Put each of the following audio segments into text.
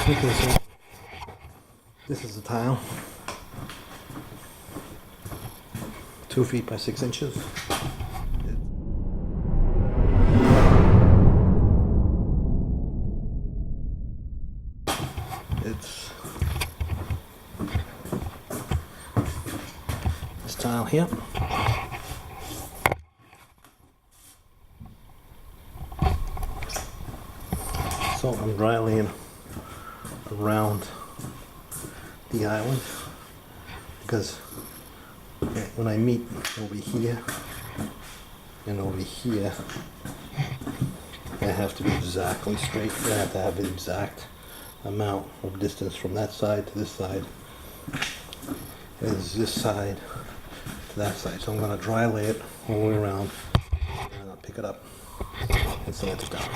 Okay, so this is the tile. 2 feet by 6 inches. It's this tile here. So I'm dry laying around the island because when I meet over here and over here, I have to be exactly straight. I have to have the exact amount of distance from that side to this side. And it's this side to that side. So I'm going to dry lay it all the way around and I'll pick it up and sand it down.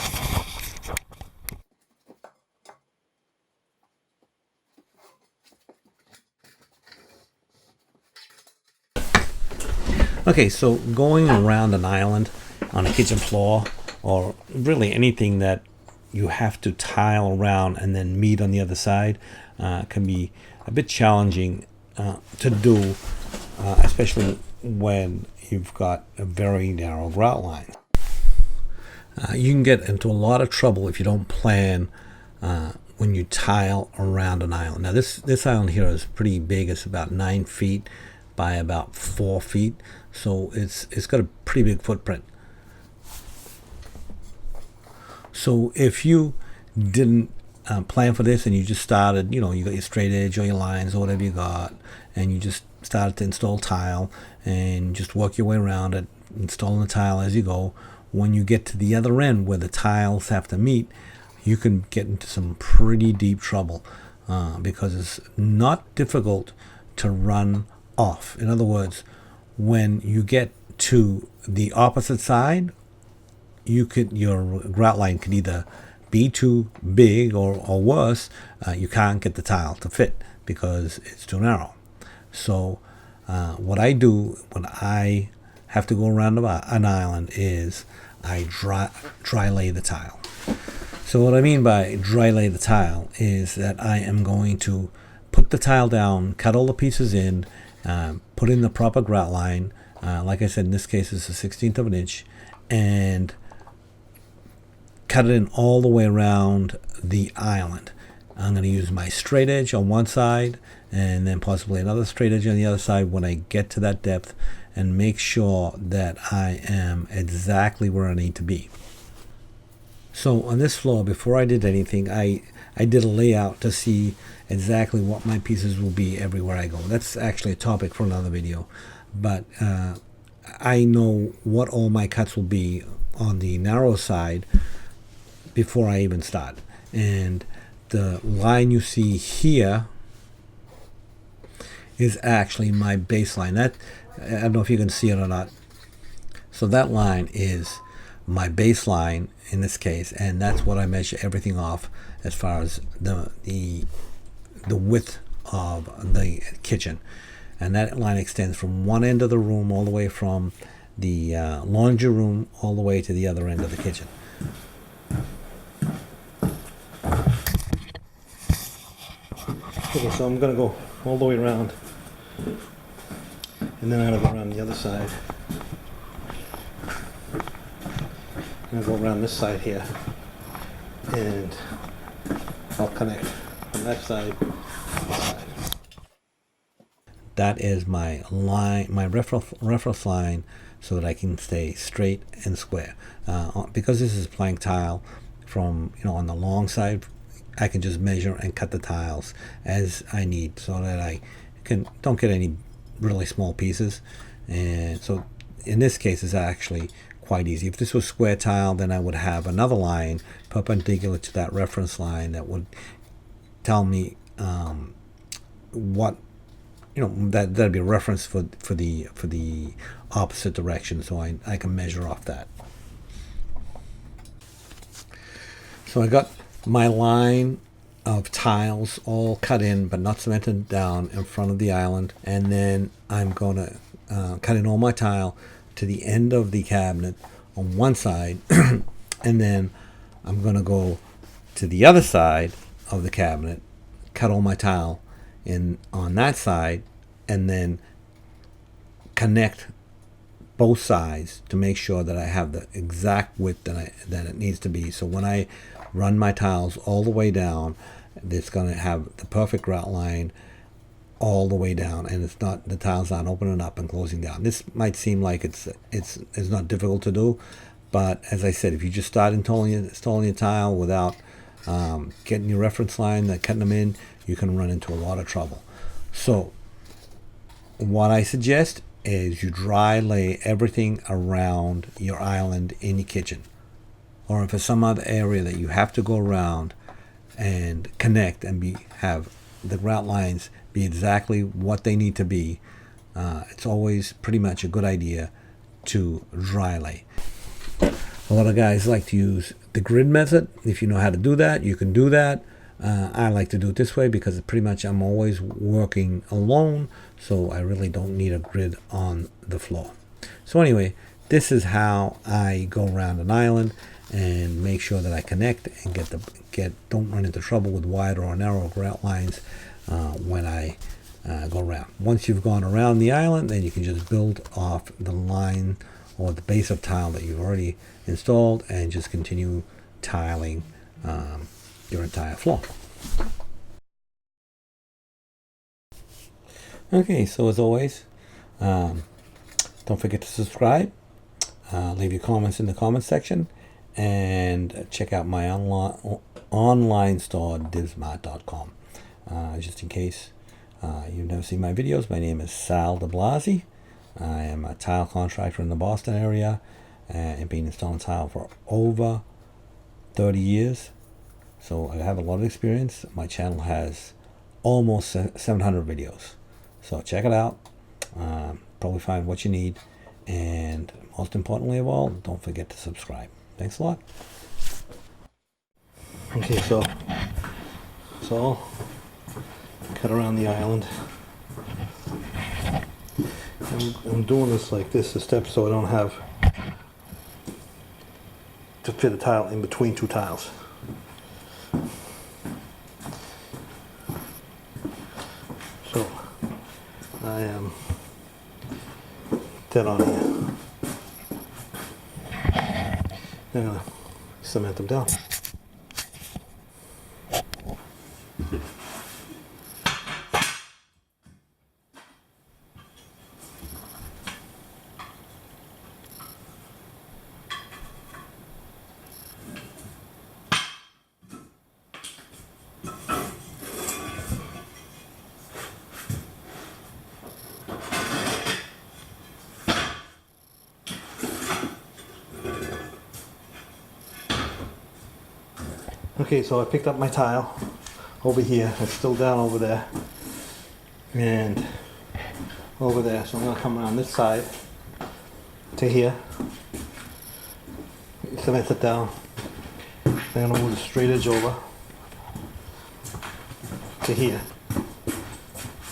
Okay, so going around an island on a kitchen floor, or really anything that you have to tile around and then meet on the other side, can be a bit challenging to do, especially when you've got a very narrow grout line. You can get into a lot of trouble if you don't plan when you tile around an island. Now this island here is pretty big. It's about 9 feet by about 4 feet, so it's got a pretty big footprint. So if you didn't plan for this and you just started, you got your straight edge or your lines or whatever you got, and you just started to install tile and just work your way around it, installing the tile as you go, when you get to the other end where the tiles have to meet, you can get into some pretty deep trouble because it's not difficult to run off. In other words, when you get to the opposite side, your grout line could either be too big or worse, you can't get the tile to fit because it's too narrow. So what I do when I have to go around an island is I dry lay the tile. So what I mean by dry lay the tile is that I am going to put the tile down, cut all the pieces in, put in the proper grout line. Like I said, in this case, it's a 1/16 of an inch, and cut it in all the way around the island. I'm going to use my straight edge on one side and then possibly another straight edge on the other side when I get to that depth, and make sure that I am exactly where I need to be. So on this floor, before I did anything, I did a layout to see exactly what my pieces will be everywhere I go. That's actually a topic for another video, but I know what all my cuts will be on the narrow side before I even start. And the line you see here is actually my baseline. That, I don't know if you can see it or not. So that line is my baseline in this case, and that's what I measure everything off as far as the width of the kitchen. And that line extends from one end of the room all the way from the laundry room all the way to the other end of the kitchen. Okay, so I'm going to go all the way around, and then I'm going to go around the other side. I'm going to go around this side here, and I'll connect from that side to this side. That is my line, my reference line, so that I can stay straight and square. Because this is plank tile, from on the long side, I can just measure and cut the tiles as I need, so that I don't get any really small pieces. And so in this case, it's actually quite easy. If this was square tile, then I would have another line perpendicular to that reference line that would tell me what that'd be a reference for the opposite direction, so I can measure off that. So I got my line of tiles all cut in but not cemented down in front of the island, and then I'm going to cut in all my tile to the end of the cabinet on one side and then I'm going to go to the other side of the cabinet, cut all my tile in on that side, and then connect both sides to make sure that I have the exact width that it needs to be. So when I run my tiles all the way down, it's going to have the perfect grout line all the way down, and it's not, the tiles aren't opening up and closing down. This might seem like it's not difficult to do, but as I said, if you just start installing your tile without getting your reference line, cutting them in, you can run into a lot of trouble. So what I suggest is you dry lay everything around your island in your kitchen, or if it's some other area that you have to go around and connect and have the grout lines be exactly what they need to be. It's always pretty much a good idea to dry lay. A lot of guys like to use the grid method. If you know how to do that, you can do that. I like to do it this way because pretty much I'm always working alone, so I really don't need a grid on the floor. So anyway, this is how I go around an island and make sure that I connect and don't run into trouble with wide or narrow grout lines when I go around. Once you've gone around the island, then you can just build off the line or the base of tile that you've already installed and just continue tiling your entire floor. Okay, so as always, don't forget to subscribe, leave your comments in the comment section, and check out my online store, divsmart.com. Just in case you've never seen my videos, my name is Sal de Blasi. I am a tile contractor in the Boston area and been installing tile for over 30 years. So I have a lot of experience. My channel has almost 700 videos. So check it out. Probably find what you need. And most importantly of all, don't forget to subscribe. Thanks a lot. Okay, so cut around the island. I'm doing this like this, a step, so I don't have to fit a tile in between two tiles. So I am dead on here. I'm gonna cement them down. Okay, so I picked up my tile over here. It's still down over there and over there. So I'm going to come around this side to here, cement it down. Then I'm going to move the straight edge over to here.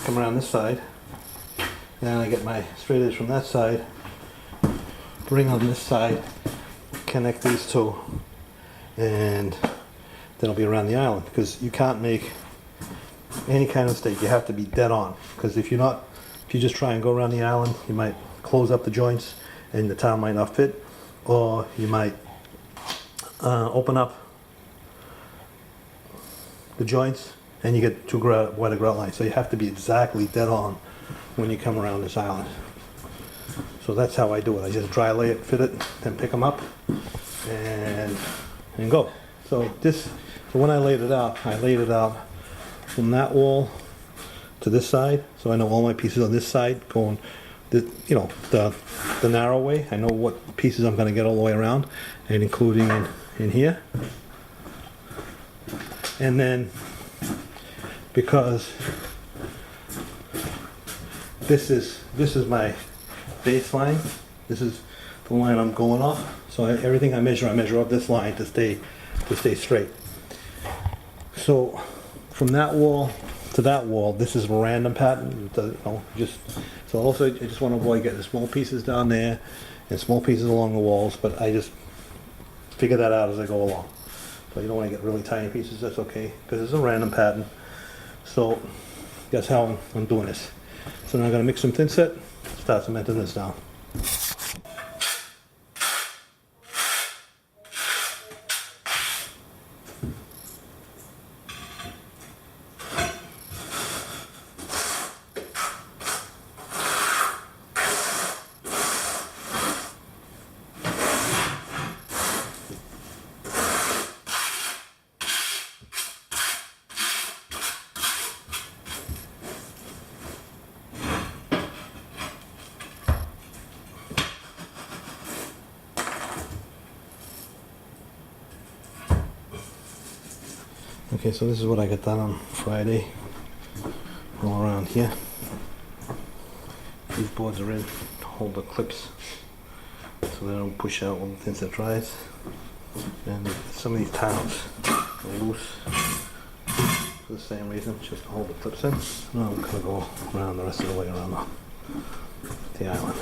Come around this side. Then I get my straight edge from that side, bring on this side, connect these two, and then I'll be around the island, because you can't make any kind of mistake. You have to be dead on, because if you just try and go around the island, you might close up the joints and the tile might not fit, or you might open up the joints and you get too wide a grout line. So you have to be exactly dead on when you come around this island. So that's how I do it. I just dry lay it, fit it, then pick them up and go. So when I laid it out from that wall to this side. So I know all my pieces on this side going, the narrow way. I know what pieces I'm going to get all the way around, and including in here. And then, because this is my baseline, this is the line I'm going off. So everything I measure up this line to stay straight. So from that wall to that wall, this is a random pattern. So also I just want to avoid getting small pieces down there and small pieces along the walls, but I just figure that out as I go along. So you don't want to get really tiny pieces, that's okay, because it's a random pattern. So that's how I'm doing this. So now I'm going to mix some thin set, start cementing this down. Okay, so this is what I got done on Friday. All around here. These boards are in to hold the clips so they don't push out when the thin set dries. And some of these tiles are loose for the same reason, just to hold the clips in. Now I'm going to go around the rest of the way around the island.